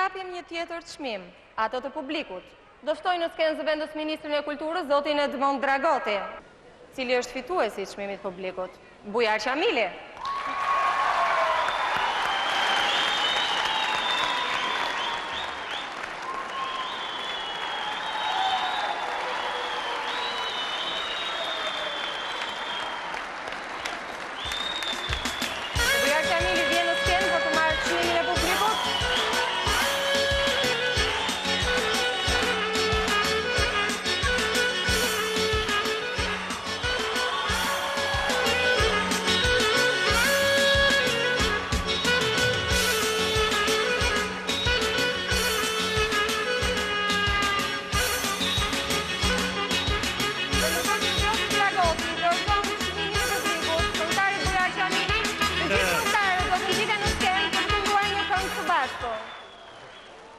japim një tjetër çmim, ato të publikut. Do ftoj në skenë zëvendës Ministrin e Kulturës, zotin Edmond Dragoti, cili është fituesi i çmimit publikut. Bujar Qamili.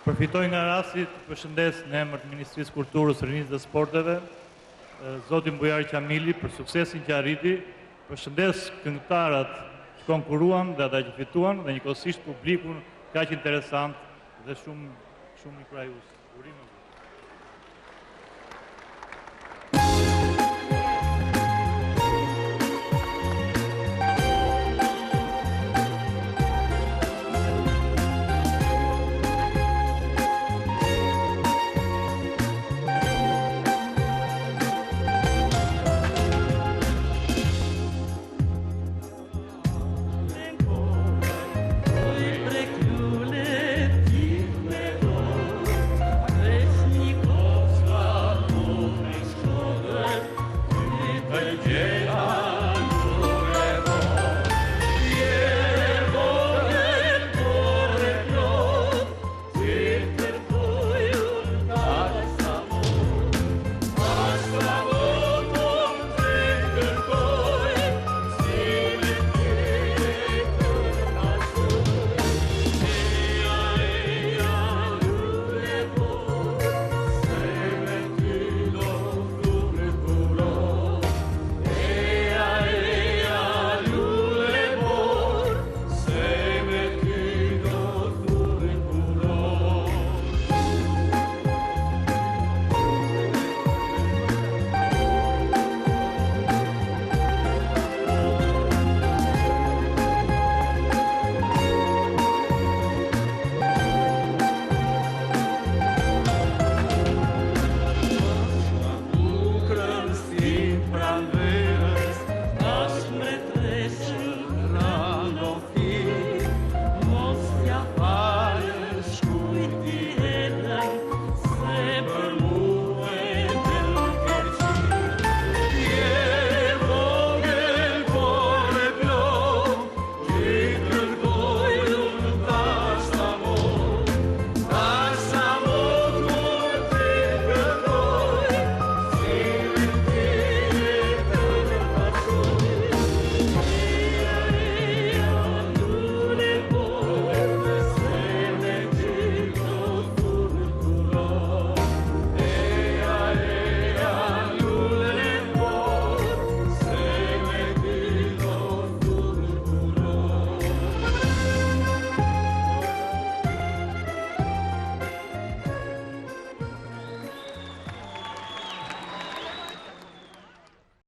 Përfitoj nga rasti të përshëndes në emër të Ministrisë Kulturës, Rinisë dhe Sporteve, zotin Bujar Qamili për suksesin që arriti, përshëndes këngëtarët që konkuruan dhe ata që fituan dhe njëkohësisht publikun kaq interesant dhe shumë i krajus.